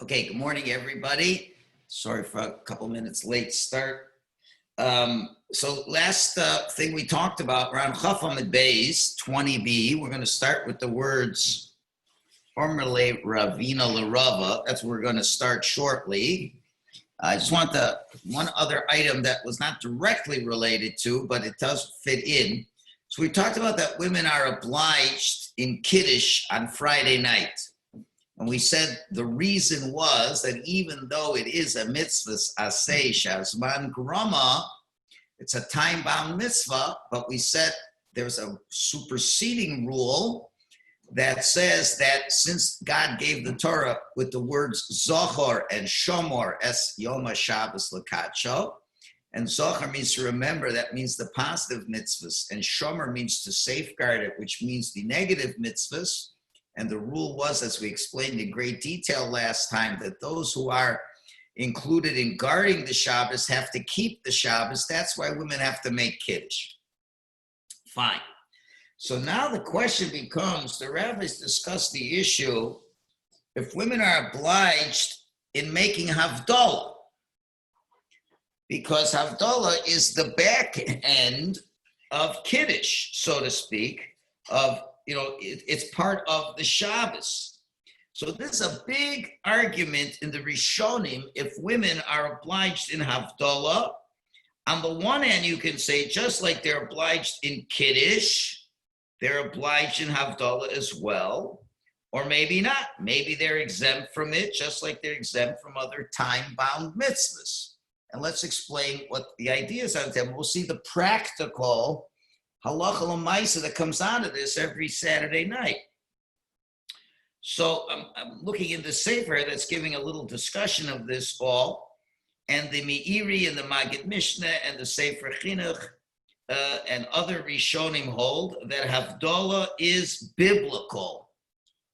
Okay, good morning, everybody. Sorry for a couple minutes late start. So last thing we talked about, around Chaf Amid Beis, 20b, we're going to start with the words formerly Ravina Larava. That's where we're going to start shortly. I just want one other item that was not directly related to, but it does fit in. So we talked about that women are obliged in Kiddush on Friday night. And we said the reason was that even though it is a mitzvah, aseh shazman grama, it's a time-bound mitzvah, but we said there's a superseding rule that says that since God gave the Torah with the words Zohar and Shomor es Yom HaShabbos L'Kadsho, and Zohar means to remember, that means the positive mitzvahs, and Shomor means to safeguard it, which means the negative mitzvahs. And the rule was, as we explained in great detail last time, that those who are included in guarding the Shabbos have to keep the Shabbos. That's why women have to make Kiddush. Fine. So now the question becomes, the rabbis discussed the issue, if women are obliged in making Havdalah, because Havdalah is the back end of Kiddush, so to speak, it's part of the Shabbos. So this is a big argument in the Rishonim if women are obliged in Havdalah. On the one hand, you can say, just like they're obliged in Kiddush, they're obliged in Havdalah as well, or maybe not. Maybe they're exempt from it, just like they're exempt from other time-bound mitzvahs. And let's explain what the ideas are. We'll see the practical halacha l'maisa that comes out of this every Saturday night. So I'm looking in the Sefer that's giving a little discussion of this all, and the Meiri and the Magid Mishnah and the Sefer Chinuch and other Rishonim hold that Havdalah is biblical,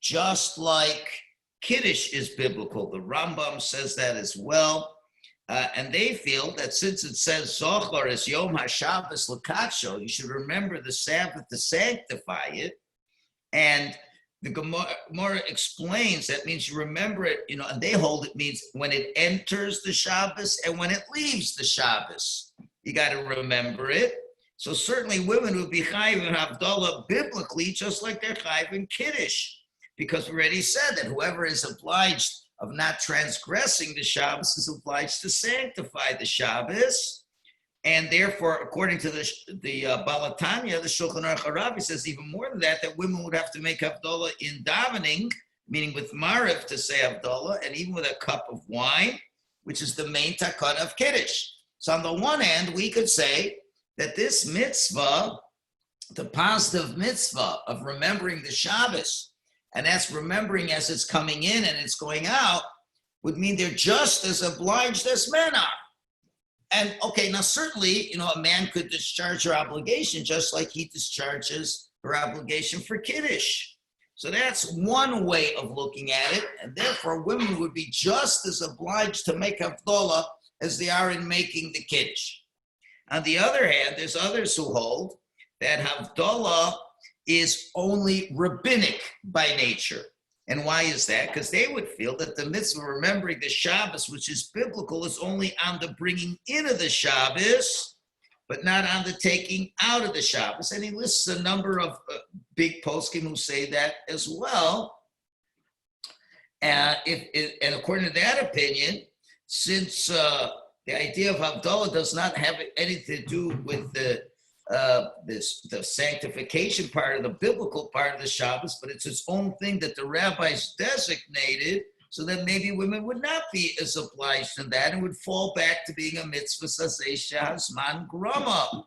just like Kiddush is biblical. The Rambam says that as well. And they feel that since it says Zohar is Yom HaShabbos L'Kadsho, you should remember the Sabbath to sanctify it. And the Gemara explains that means you remember it, and they hold it means when it enters the Shabbos and when it leaves the Shabbos. You got to remember it. So certainly women would be chayiv in Havdalah biblically, just like they're chayiv in Kiddush, because we already said that whoever is obliged of not transgressing the Shabbos is obliged to sanctify the Shabbos. And therefore, according to the Balatanya, the Shulchan Aruch Haravi says even more than that, that women would have to make Havdalah in davening, meaning with Mariv to say Havdalah, and even with a cup of wine, which is the main takana of Kiddush. So on the one hand, we could say that this mitzvah, the positive mitzvah of remembering the Shabbos, and that's remembering as it's coming in and it's going out, would mean they're just as obliged as men are. And okay, now certainly, a man could discharge her obligation just like he discharges her obligation for Kiddush. So that's one way of looking at it, and therefore women would be just as obliged to make Havdalah as they are in making the Kiddush. On the other hand, there's others who hold that Havdalah is only rabbinic by nature. And why is that? Because they would feel that the mitzvah remembering the Shabbos, which is biblical, is only on the bringing in of the Shabbos, but not on the taking out of the Shabbos. And he lists a number of big poskim who say that as well. And according to that opinion, since the idea of Havdalah does not have anything to do with the sanctification part of the biblical part of the Shabbos, but it's its own thing that the rabbis designated, so that maybe women would not be as obliged in that and would fall back to being a mitzvah saseh shehazman grama.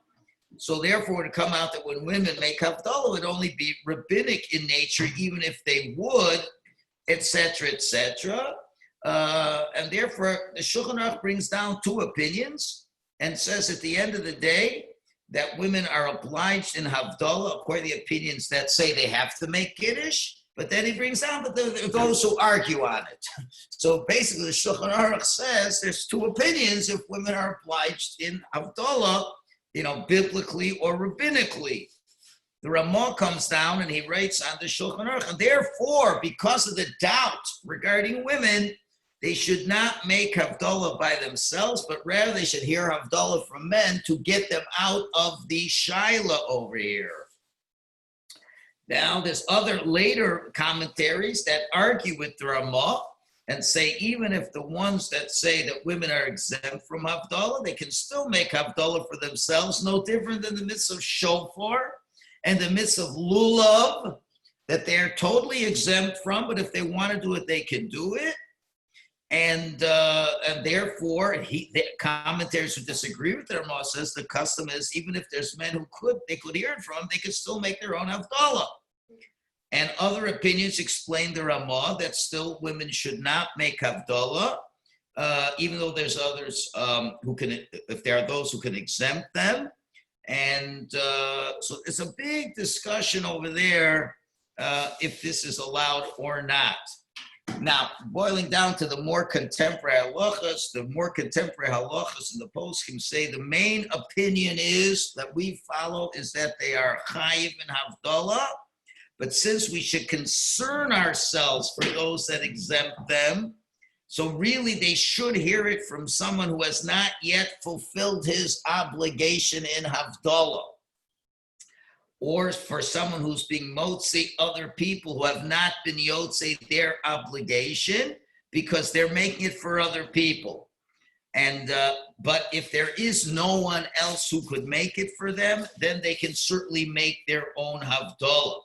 So therefore, it would come out that when women make Havdalah, it would only be rabbinic in nature, even if they would, etc., etc. And therefore, the Shulchan Aruch brings down two opinions and says at the end of the day, that women are obliged in Havdalah, according to the opinions that say they have to make Kiddush, but then he brings down that there are those who argue on it. So basically, the Shulchan Aruch says there's two opinions if women are obliged in Havdalah, biblically or rabbinically. the Ramah comes down and he writes on the Shulchan Aruch, and therefore, because of the doubt regarding women, they should not make Havdalah by themselves, but rather they should hear Havdalah from men to get them out of the Shaila over here. Now, there's other later commentaries that argue with the Ramah and say even if the ones that say that women are exempt from Havdalah, they can still make Havdalah for themselves, no different than the mitzvah of shofar and the mitzvah of lulav, that they're totally exempt from, but if they want to do it, they can do it. And therefore, the commentators who disagree with the Ramah says the custom is even if there's men who they could hear it from, they could still make their own Havdalah. And other opinions explain the Ramah that still women should not make Havdalah, even though there's others who can, if there are those who can exempt them. And so it's a big discussion over there if this is allowed or not. Now, boiling down to the more contemporary halachas, in the poskim say the main opinion is that we follow is that they are chayiv in Havdalah. But since we should concern ourselves for those that exempt them, so really they should hear it from someone who has not yet fulfilled his obligation in Havdalah, or for someone who's being motzi other people who have not been yotze their obligation because they're making it for other people. And but if there is no one else who could make it for them, then they can certainly make their own Havdalah.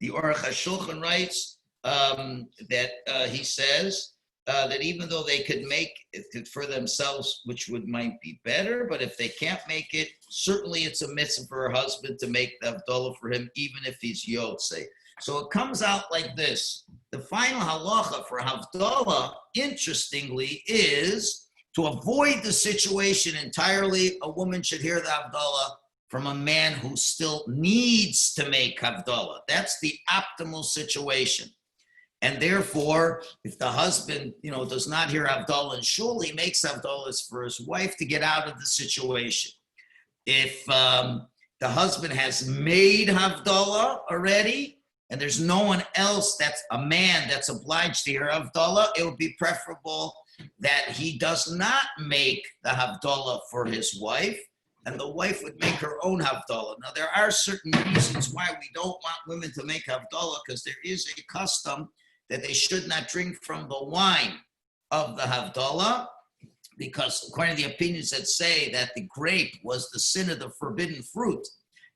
The Aruch HaShulchan writes that he says that even though they could make it for themselves, which might be better, but if they can't make it, certainly it's a mitzvah for her husband to make the Havdalah for him, even if he's Yotze. So it comes out like this. The final halacha for Havdalah, interestingly, is to avoid the situation entirely, a woman should hear the Havdalah from a man who still needs to make Havdalah. That's the optimal situation. And therefore, if the husband, does not hear Havdalah in Shul, he makes Havdalah for his wife to get out of the situation. If the husband has made Havdalah already, and there's no one else that's a man that's obliged to hear Havdalah, it would be preferable that he does not make the Havdalah for his wife, and the wife would make her own Havdalah. Now, there are certain reasons why we don't want women to make Havdalah, because there is a custom that they should not drink from the wine of the Havdalah, because according to the opinions that say that the grape was the sin of the forbidden fruit,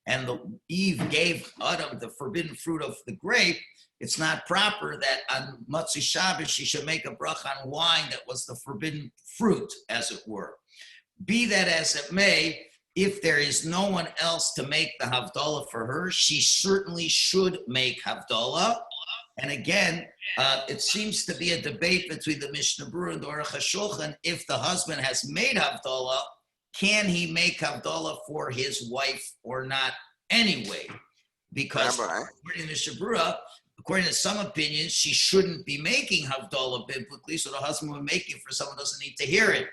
and Eve gave Adam the forbidden fruit of the grape, it's not proper that on Motzei Shabbos she should make a bracha on wine that was the forbidden fruit, as it were. Be that as it may, if there is no one else to make the Havdalah for her, she certainly should make Havdalah. And again, it seems to be a debate between the Mishnah Berurah and the Aruch HaShulchan. If the husband has made Havdalah, can he make Havdalah for his wife or not anyway? Because according to Mishnah Berurah, according to some opinions, she shouldn't be making Havdalah biblically, so the husband would make it for someone who doesn't need to hear it.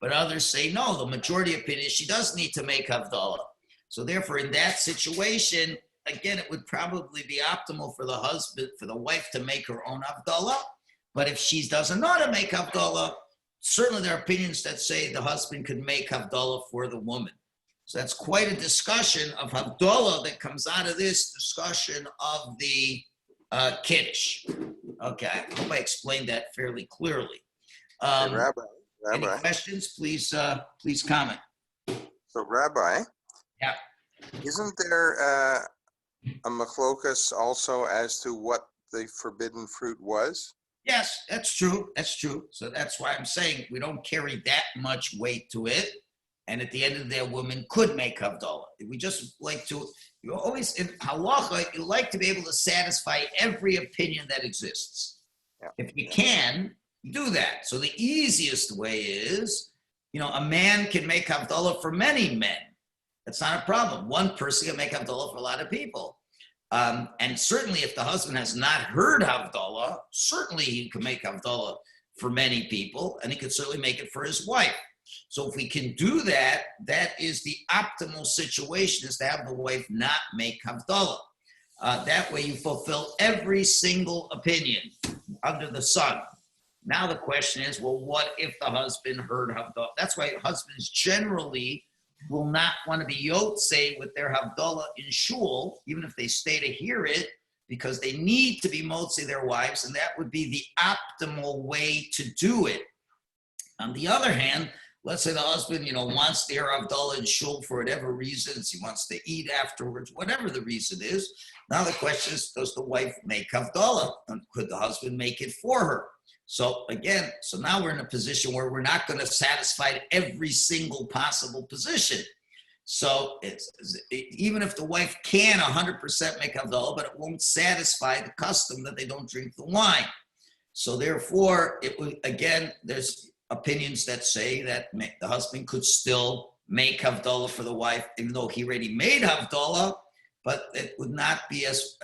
But others say, no, the majority opinion is she does need to make Havdalah. So therefore, in that situation, again, it would probably be optimal for the husband, for the wife to make her own Havdalah. But if she doesn't know how to make Havdalah, certainly there are opinions that say the husband could make Havdalah for the woman. So that's quite a discussion of Havdalah that comes out of this discussion of the Kiddush. Okay, I hope I explained that fairly clearly. Rabbi. Any questions? Please comment. So, Rabbi, yeah, isn't there a machlokas also as to what the forbidden fruit was? Yes, that's true. That's true. So that's why I'm saying we don't carry that much weight to it. And at the end of the day, a woman could make Havdalah. We just like to, you always, in halacha, you like to be able to satisfy every opinion that exists. Yeah. If you can, do that. So the easiest way is, a man can make Havdalah for many men. That's not a problem. One person can make Havdalah for a lot of people. And certainly if the husband has not heard Havdalah, certainly he can make Havdalah for many people, and he could certainly make it for his wife. So if we can do that, that is the optimal situation, is to have the wife not make Havdalah. That way you fulfill every single opinion under the sun. Now the question is, well, what if the husband heard Havdalah? That's why husbands generally will not want to be Yotzei with their Havdalah in Shul, even if they stay to hear it, because they need to be Motzei their wives, and that would be the optimal way to do it. On the other hand, let's say the husband, wants to hear Havdalah in Shul for whatever reasons, he wants to eat afterwards, whatever the reason is. Now the question is, does the wife make Havdalah? And could the husband make it for her? So again, now we're in a position where we're not going to satisfy every single possible position. So even if the wife can 100% make Havdalah, but it won't satisfy the custom that they don't drink the wine. So therefore, there's opinions that say that the husband could still make Havdalah for the wife, even though he already made Havdalah, but it would not be as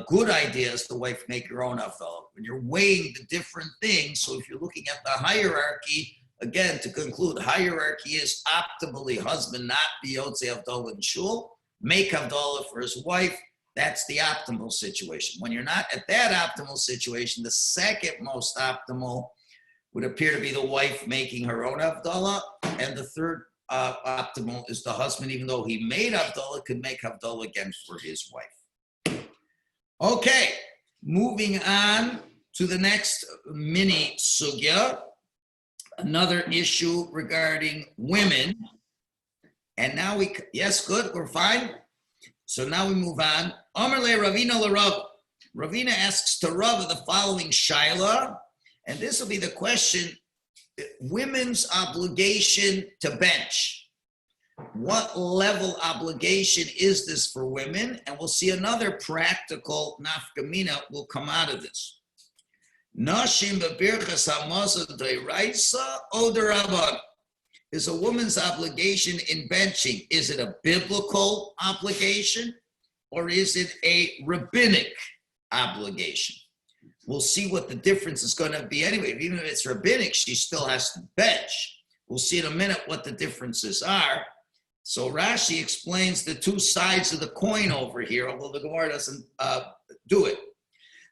good idea as the wife make her own Havdalah. When you're weighing the different things, so if you're looking at the hierarchy, again, to conclude, hierarchy is optimally husband not be Yotzei Havdalah in Shul, make Havdalah for his wife. That's the optimal situation. When you're not at that optimal situation, the second most optimal would appear to be the wife making her own Havdalah, and the third optimal is the husband, even though he made Havdalah, could make Havdalah again for his wife. Okay, moving on to the next mini sugya, another issue regarding women. And now yes, good, we're fine. So now we move on. Amar le Ravina l'Rav. Ravina asks to Rav the following shaila, and this will be the question: women's obligation to bench. What level obligation is this for women? And we'll see another practical nafkamina will come out of this. Nashim bebirchas hamazon deiraisa o deraban. Is a woman's obligation in benching, is it a biblical obligation or is it a rabbinic obligation? We'll see what the difference is going to be anyway. Even if it's rabbinic, she still has to bench. We'll see in a minute what the differences are. So Rashi explains the two sides of the coin over here, although the Gemara doesn't do it.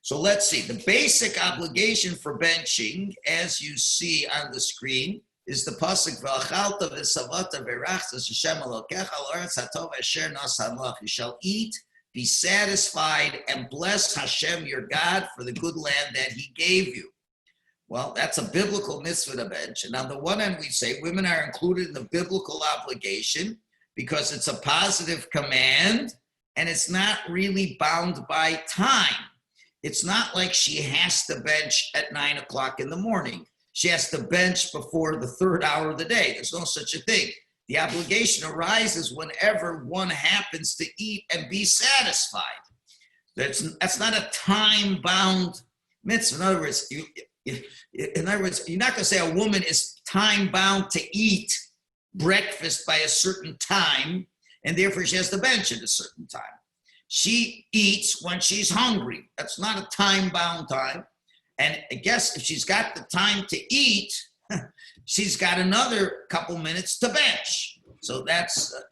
So let's see. The basic obligation for benching, as you see on the screen, is the pasuk v'achalta v'savata v'rachtas Hashem Elokecha l'oretz hatov asher nasan lach. You shall eat, be satisfied, and bless Hashem your God for the good land that He gave you. Well, that's a biblical mitzvah to bench. And on the one hand, we say women are included in the biblical obligation because it's a positive command and it's not really bound by time. It's not like she has to bench at 9 o'clock in the morning. She has to bench before the third hour of the day. There's no such a thing. The obligation arises whenever one happens to eat and be satisfied. That's not a time-bound mitzvah. In other words, you're not going to say a woman is time-bound to eat breakfast by a certain time, and therefore she has to bench at a certain time. She eats when she's hungry. That's not a time-bound time. And I guess if she's got the time to eat, she's got another couple minutes to bench. So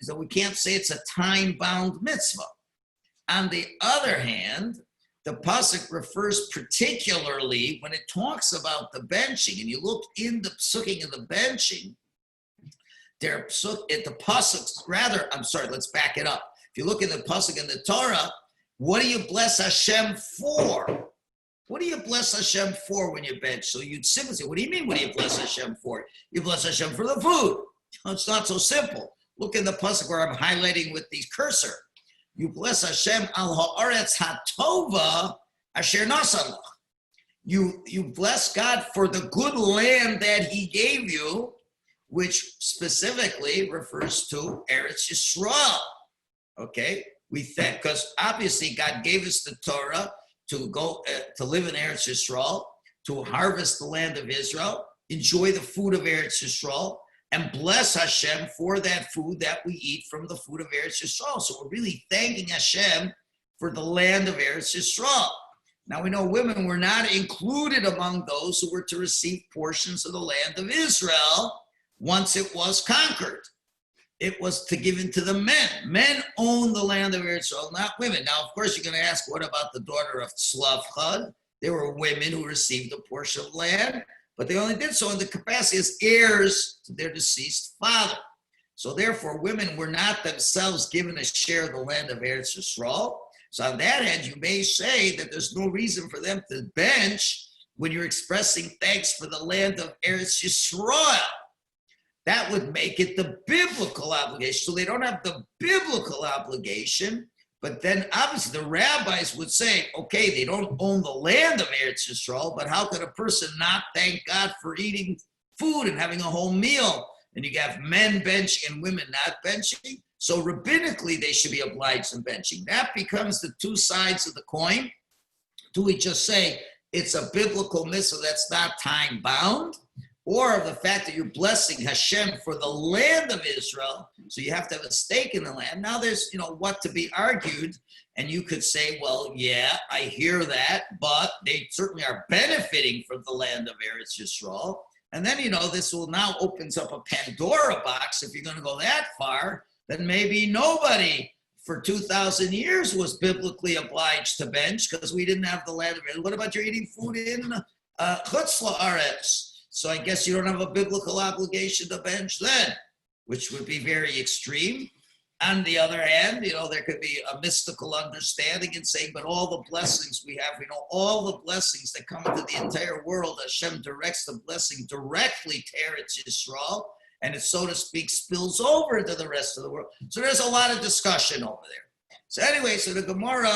so we can't say it's a time-bound mitzvah. On the other hand, the pasuk refers particularly when it talks about the benching, and you look in the psukim of the benching, let's back it up. If you look in the pasuk in the Torah, what do you bless Hashem for? What do you bless Hashem for when you bench? So you'd simply say, what do you mean, what do you bless Hashem for? You bless Hashem for the food. It's not so simple. Look in the pasuk where I'm highlighting with the cursor. You bless Hashem al ha'aretz hatova asher nasan lach. You bless God for the good land that He gave you, which specifically refers to Eretz Yisrael. Okay? We think, because obviously God gave us the Torah to go to live in Eretz Yisrael, to harvest the land of Israel, enjoy the food of Eretz Yisrael, and bless Hashem for that food that we eat from the food of Eretz Yisrael. So we're really thanking Hashem for the land of Eretz Yisrael. Now we know women were not included among those who were to receive portions of the land of Israel once it was conquered. It was to give it to the men. Men own the land of Eretz Yisrael, not women. Now, of course, you're going to ask, what about the daughter of Tzlafchad? There were women who received a portion of land, but they only did so in the capacity as heirs to their deceased father. So therefore, women were not themselves given a share of the land of Eretz Yisrael. So on that end, you may say that there's no reason for them to bench when you're expressing thanks for the land of Eretz Yisrael. That would make it the biblical obligation. So they don't have the biblical obligation, but then obviously the rabbis would say, okay, they don't own the land of Eretz Yisrael, but how could a person not thank God for eating food and having a whole meal? And you have men benching and women not benching. So rabbinically, they should be obliged in benching. That becomes the two sides of the coin. Do we just say it's a biblical mitzvah that's not time bound? Or the fact that you're blessing Hashem for the land of Israel, so you have to have a stake in the land. Now there's, what to be argued, and you could say, well, yeah, I hear that, but they certainly are benefiting from the land of Eretz Yisrael. And then, this will now opens up a Pandora box. If you're going to go that far, then maybe nobody for 2,000 years was biblically obliged to bench because we didn't have the land of Israel. What about you're eating food in Chutz La'aretz? So I guess you don't have a biblical obligation to bench then, which would be very extreme. On the other hand, there could be a mystical understanding in saying, but all the blessings we have, all the blessings that come into the entire world, Hashem directs the blessing directly to Eretz Yisrael, and it, so to speak, spills over into the rest of the world. So there's a lot of discussion over there. So anyway, so the Gemara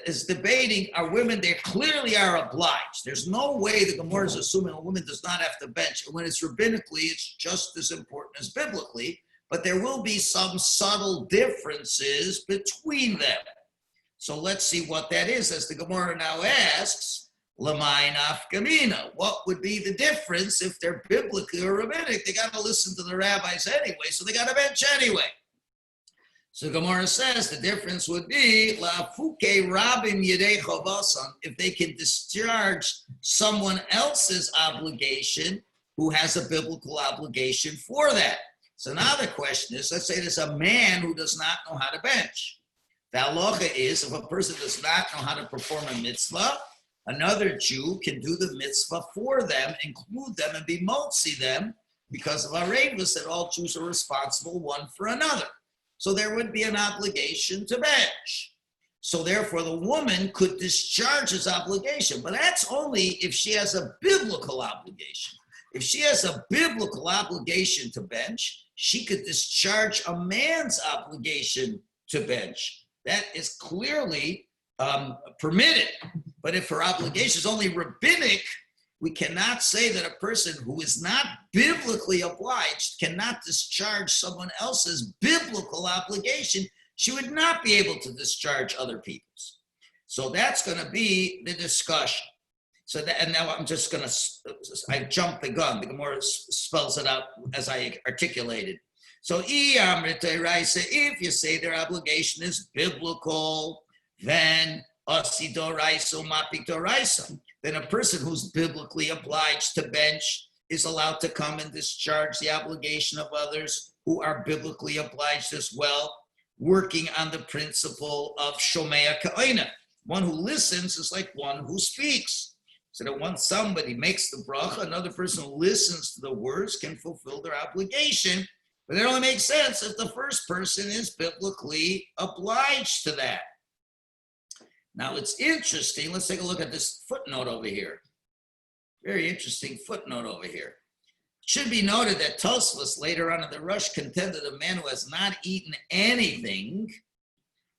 is debating, are women, they clearly are obliged. There's no way the Gemara is assuming a woman does not have to bench. And when it's rabbinically, it's just as important as biblically, but there will be some subtle differences between them. So let's see what that is. As the Gemara now asks, L'may nafkamina, what would be the difference if they're biblically or rabbinic? They got to listen to the rabbis anyway, so they got to bench anyway. So Gemara says the difference would be la fuke rabim yedei chavasan, if they can discharge someone else's obligation who has a biblical obligation for that. So now the question is, let's say there's a man who does not know how to bench. The halacha is, if a person does not know how to perform a mitzvah, another Jew can do the mitzvah for them, include them, and be motzi them, because of our Ravus that all Jews are responsible one for another. So there would be an obligation to bench. So therefore, the woman could discharge his obligation, but that's only if she has a biblical obligation. If she has a biblical obligation to bench, she could discharge a man's obligation to bench. That is clearly permitted. But if her obligation is only rabbinic, we cannot say that a person who is not biblically obliged cannot discharge someone else's biblical obligation. She would not be able to discharge other people's. So that's going to be the discussion. So that, and now I'm just going to, I jumped the gun. The Gemara spells it out as I articulated. So if you say their obligation is biblical, then then a person who's biblically obliged to bench is allowed to come and discharge the obligation of others who are biblically obliged as well, working on the principle of Shomea Ka'ina. One who listens is like one who speaks. So that once somebody makes the bracha, another person who listens to the words can fulfill their obligation. But it only makes sense if the first person is biblically obliged to that. Now it's interesting. Let's take a look at this footnote over here. Very interesting footnote over here. It should be noted that Tosfos later on in the Rush contended a man who has not eaten anything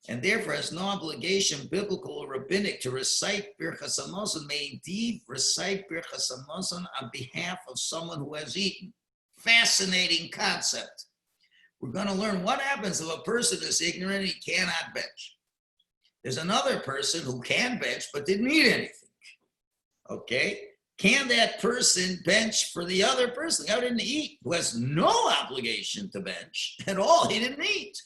and therefore has no obligation, biblical or rabbinic, to recite Birchas Hamazon, may indeed recite Birchas Hamazon on behalf of someone who has eaten. Fascinating concept. We're going to learn what happens if a person is ignorant and he cannot bench. There's another person who can bench but didn't eat anything. Okay? Can that person bench for the other person who didn't eat, who has no obligation to bench at all? He didn't eat.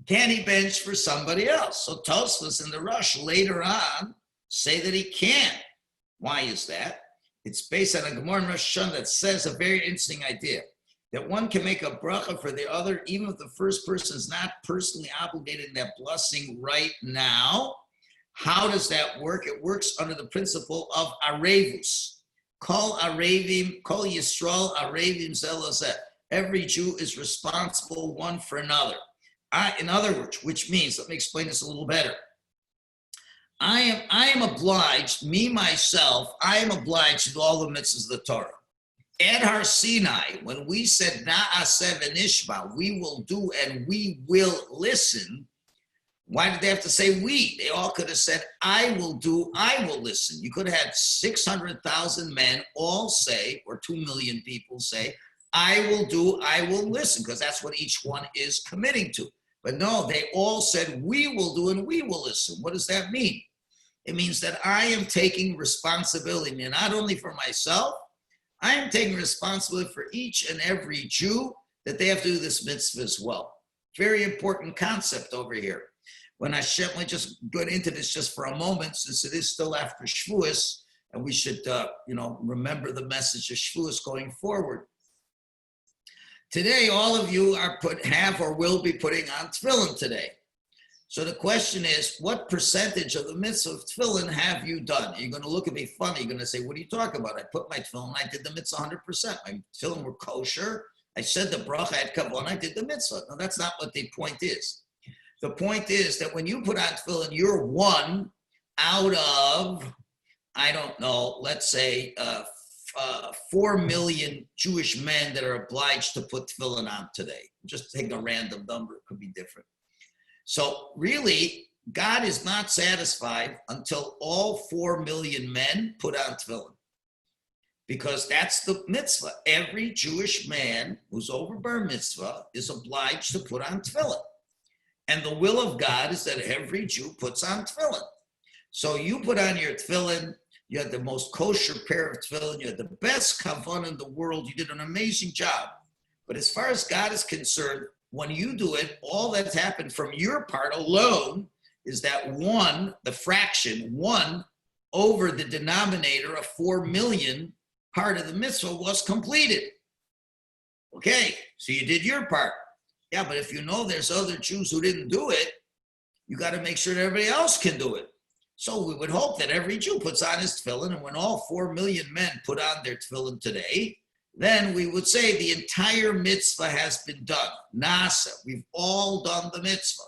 Can he bench for somebody else? So Tosfos in the Rush later on say that he can. Why is that? It's based on a Gemara in Rosh Hashanah that says a very interesting idea. that one can make a bracha for the other, even if the first person is not personally obligated in that blessing right now. How does that work? It works under the principle of arevus. Kol arevim, kol Yisrael arevim zelazeh. Every Jew is responsible one for another. In other words, which means, let me explain this a little better. I am obliged, me, myself, I am obliged to do all the mitzvahs of the Torah. At Har Sinai, when we said Na'aseh v'nishma, we will do and we will listen, why did they have to say we? They all could have said, I will do, I will listen. You could have had 600,000 men all say, or 2 million people say, I will do, I will listen, because that's what each one is committing to. But no, they all said, we will do and we will listen. What does that mean? It means that I am taking responsibility, and not only for myself, I am taking responsibility for each and every Jew that they have to do this mitzvah as well. Very important concept over here. When Hashem, let me just go into this just for a moment, since it is still after Shavuos, and we should, remember the message of Shavuos going forward. Today, all of you have or will be putting on tefillin today. So the question is, what percentage of the mitzvah of tefillin have you done? You're going to look at me funny. You're going to say, what are you talking about? I put my tefillin, I did the mitzvah 100%. My tefillin were kosher. I said the bracha, I had kavanah, I did the mitzvah. No, that's not what the point is. The point is that when you put on tefillin, you're one out of, I don't know, let's say 4 million Jewish men that are obliged to put tefillin on today. Just take a random number, it could be different. So really, God is not satisfied until all 4 million men put on tefillin. Because that's the mitzvah. Every Jewish man who's over bar mitzvah is obliged to put on tefillin. And the will of God is that every Jew puts on tefillin. So you put on your tefillin, you had the most kosher pair of tefillin, you had the best kavanah in the world, you did an amazing job. But as far as God is concerned, when you do it, all that's happened from your part alone is that the fraction, 1 over the denominator of 4 million, part of the mitzvah was completed. Okay, so you did your part. Yeah, but if you know there's other Jews who didn't do it, you got to make sure that everybody else can do it. So we would hope that every Jew puts on his tefillin, and when all 4 million men put on their tefillin today, then we would say the entire mitzvah has been done. Nasa, we've all done the mitzvah.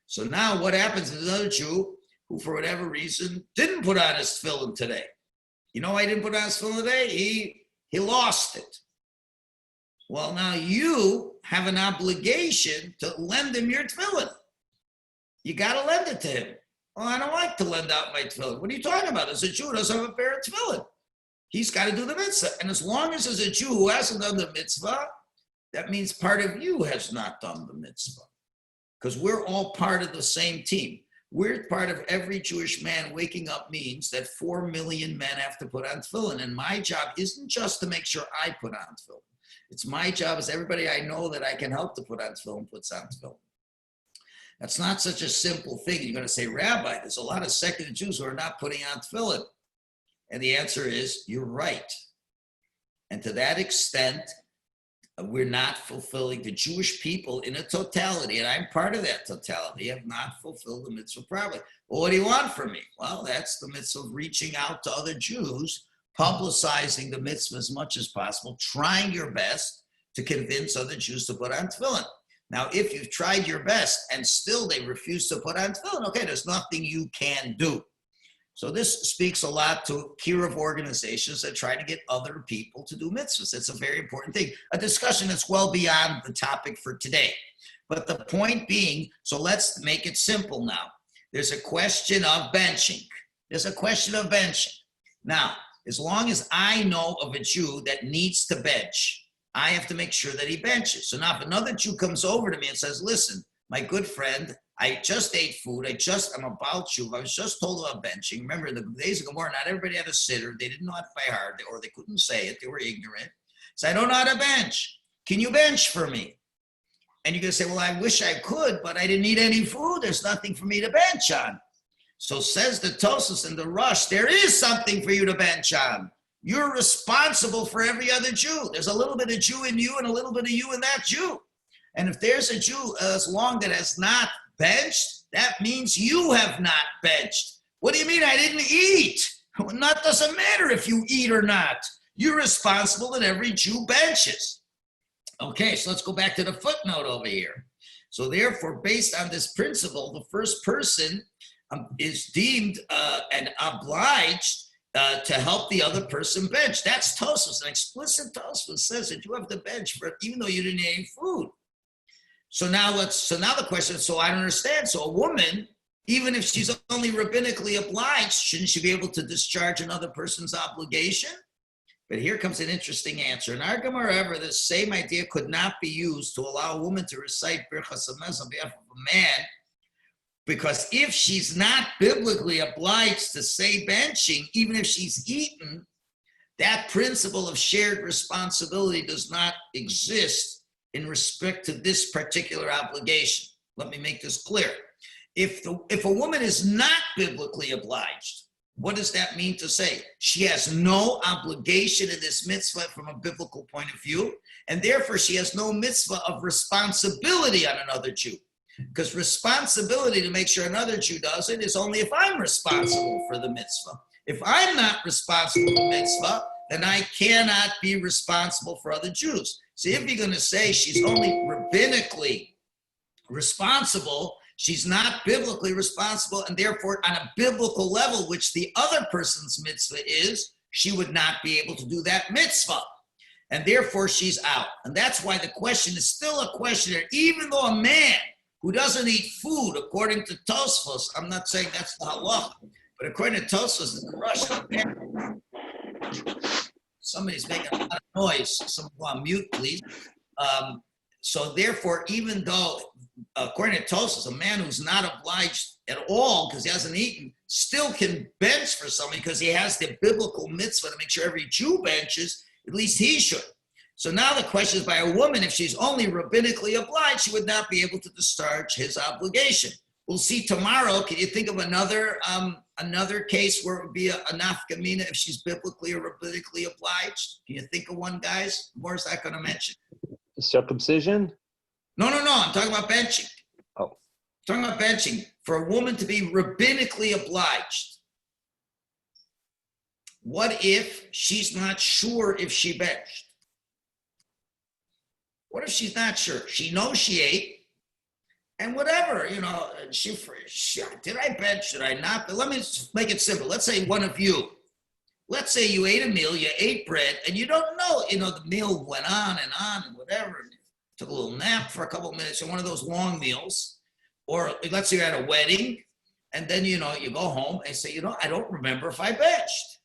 So now what happens is another Jew who, for whatever reason, didn't put on his tefillin today. You know why he didn't put on his tefillin today? He lost it. Well, now you have an obligation to lend him your tefillin. You got to lend it to him. Well, I don't like to lend out my tefillin. What are you talking about? As a Jew, doesn't have a pair of tefillin. He's got to do the mitzvah. And as long as there's a Jew who hasn't done the mitzvah, that means part of you has not done the mitzvah. Because we're all part of the same team. We're part of every Jewish man waking up means that 4 million men have to put on tefillin. And my job isn't just to make sure I put on tefillin. It's my job as everybody I know that I can help to put on tefillin puts on tefillin. That's not such a simple thing. You're going to say, Rabbi, there's a lot of secular Jews who are not putting on tefillin. And the answer is, you're right. And to that extent, we're not fulfilling the Jewish people in a totality, and I'm part of that totality, have not fulfilled the mitzvah properly. Well, what do you want from me? Well, that's the mitzvah of reaching out to other Jews, publicizing the mitzvah as much as possible, trying your best to convince other Jews to put on tefillin. Now, if you've tried your best and still they refuse to put on tefillin, okay, there's nothing you can do. So this speaks a lot to kiruv organizations that try to get other people to do mitzvahs. It's a very important thing, a discussion that's well beyond the topic for today. But the point being, so let's make it simple now. There's a question of benching. There's a question of benching. Now, as long as I know of a Jew that needs to bench, I have to make sure that he benches. So now if another Jew comes over to me and says, listen, my good friend, I just ate food. I'm about you. I was just told about benching. Remember, the days of Gemara, not everybody had a sitter. They didn't know how to by heart, or they couldn't say it. They were ignorant. So I don't know how to bench. Can you bench for me? And you're going to say, well, I wish I could, but I didn't eat any food. There's nothing for me to bench on. So says the Tosfos and the Rush, there is something for you to bench on. You're responsible for every other Jew. There's a little bit of Jew in you and a little bit of you in that Jew. And if there's a Jew as long that has not benched, that means you have not benched. What do you mean I didn't eat? Well, that doesn't matter if you eat or not. You're responsible that every Jew benches. Okay, so let's go back to the footnote over here. So therefore, based on this principle, the first person is deemed and obliged to help the other person bench. That's Tosfos. An explicit Tosfos says that you have to bench for it, even though you didn't eat any food. So now the question is, so I don't understand. So a woman, even if she's only rabbinically obliged, shouldn't she be able to discharge another person's obligation? But here comes an interesting answer. In our Gemara, however, the same idea could not be used to allow a woman to recite Birchas Hamazon on behalf of a man, because if she's not biblically obliged to say benching, even if she's eaten, that principle of shared responsibility does not exist in respect to this particular obligation. Let me make this clear. If a woman is not biblically obliged, what does that mean to say? She has no obligation in this mitzvah from a biblical point of view, and therefore she has no mitzvah of responsibility on another Jew. Because responsibility to make sure another Jew does it is only if I'm responsible for the mitzvah. If I'm not responsible for the mitzvah, then I cannot be responsible for other Jews. So if you're going to say she's only rabbinically responsible, she's not biblically responsible, and therefore on a biblical level, which the other person's mitzvah is, she would not be able to do that mitzvah. And therefore she's out. And that's why the question is still a question there. Even though a man who doesn't eat food, according to Tosfos, I'm not saying that's the halacha, but according to Tosfos, it's the Russian. Somebody's making a lot of noise. Someone go on mute, please. So therefore, even though, according to Tosfos, a man who's not obliged at all because he hasn't eaten still can bench for somebody because he has the biblical mitzvah to make sure every Jew benches, at least he should. So now the question is, by a woman, if she's only rabbinically obliged, she would not be able to discharge his obligation. We'll see tomorrow. Can you think of another case where it would be a nafka mina if she's biblically or rabbinically obliged? Can you think of one, guys? More is that going to mention? Circumcision? No. I'm talking about benching. Oh. I'm talking about benching. For a woman to be rabbinically obliged, what if she's not sure if she benched? What if she's not sure? She knows she ate, and whatever, did I bench? Did I not? But let me make it simple. Let's say one of you. Let's say you ate a meal, you ate bread, and you don't know, the meal went on and whatever. And took a little nap for a couple of minutes, or one of those long meals. Or let's say you're at a wedding, and then, you go home and say, I don't remember if I benched.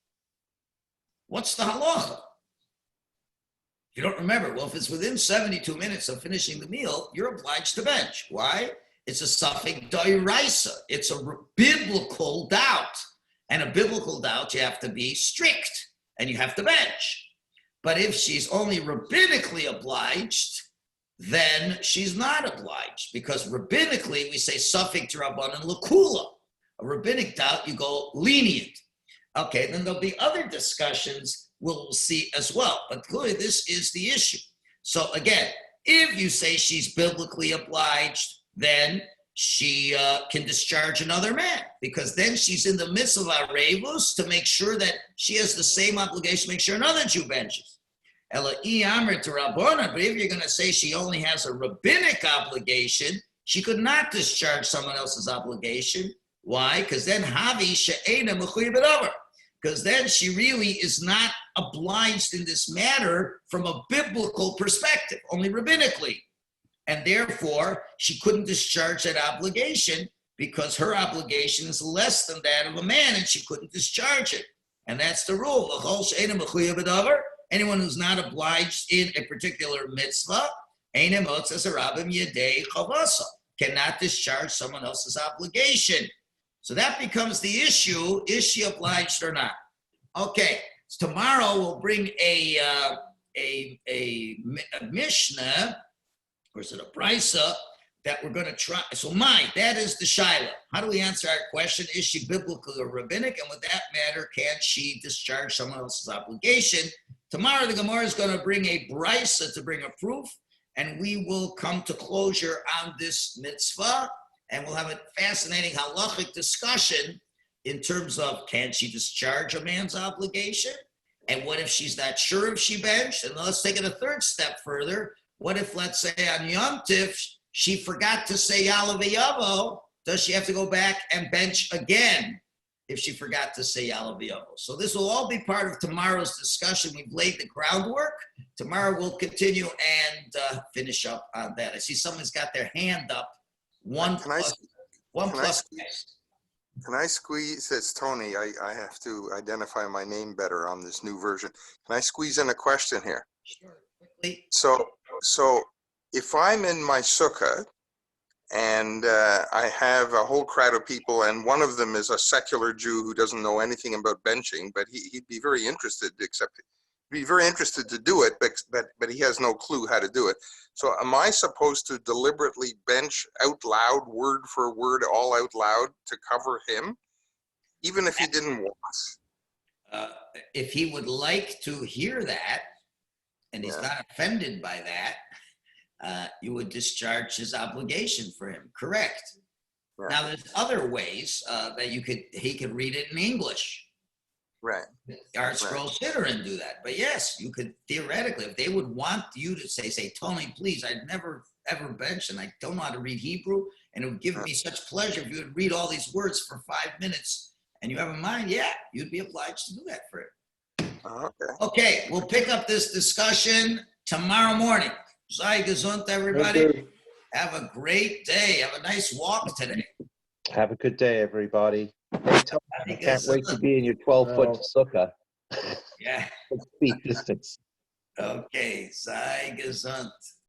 What's the halacha? You don't remember. Well, if it's within 72 minutes of finishing the meal, you're obliged to bench. Why? It's a suffix d'oraisa. It's a biblical doubt. And a biblical doubt, you have to be strict and you have to bench. But if she's only rabbinically obliged, then she's not obliged, because rabbinically we say suffix d'rabbanan l'kula. A rabbinic doubt, you go lenient. Okay, then there'll be other discussions we'll see as well. But clearly this is the issue. So again, if you say she's biblically obliged, then she can discharge another man, because then she's in the midst of arevus to make sure that she has the same obligation to make sure another Jew benches. But if you're going to say she only has a rabbinic obligation, she could not discharge someone else's obligation. Why? Because then havi she'ena mechuyev b'davar. Because then she really is not obliged in this matter from a biblical perspective, only rabbinically. And therefore, she couldn't discharge that obligation because her obligation is less than that of a man, and she couldn't discharge it. And that's the rule. Anyone who's not obliged in a particular mitzvah cannot discharge someone else's obligation. So that becomes the issue: is she obliged or not? Okay, so tomorrow we'll bring a Mishnah, or is it a Brisa, that we're going to try. So that is the Shiloh. How do we answer our question? Is she biblical or rabbinic? And with that matter, can she discharge someone else's obligation? Tomorrow, the Gemara is going to bring a brisa to bring a proof, and we will come to closure on this mitzvah, and we'll have a fascinating halachic discussion in terms of, can she discharge a man's obligation? And what if she's not sure if she benched? And let's take it a third step further. What if, let's say, on Yom Tif, she forgot to say Yalav Yavo? Does she have to go back and bench again if she forgot to say Yalav Yavo? So this will all be part of tomorrow's discussion. We've laid the groundwork. Tomorrow we'll continue and finish up on that. I see someone's got their hand up. Can I squeeze, it's Tony, I have to identify my name better on this new version. Can I squeeze in a question here? Sure, quickly. So if I'm in my sukkah and I have a whole crowd of people and one of them is a secular Jew who doesn't know anything about benching, but he'd be very interested, to do it, but he has no clue how to do it. So am I supposed to deliberately bench out loud, word for word, all out loud to cover him, even if he didn't wash? If he would like to hear that, and he's not offended by that, you would discharge his obligation for him, correct? Yeah. Now, there's other ways that he could read it in English. Right. Art Scroll Sitter and do that. But yes, you could theoretically, if they would want you to say, Tony, please, I'd never ever bench and I don't know how to read Hebrew, and it would give me such pleasure if you would read all these words for 5 minutes and you have a mind, you'd be obliged to do that for him. Okay, we'll pick up this discussion tomorrow morning. Sei gesund, everybody. Have a great day. Have a nice walk today. Have a good day, everybody. Hey, Tom, I can't wait to be in your 12-foot sukkah. Yeah. 6 feet distance. Okay, sei gesund.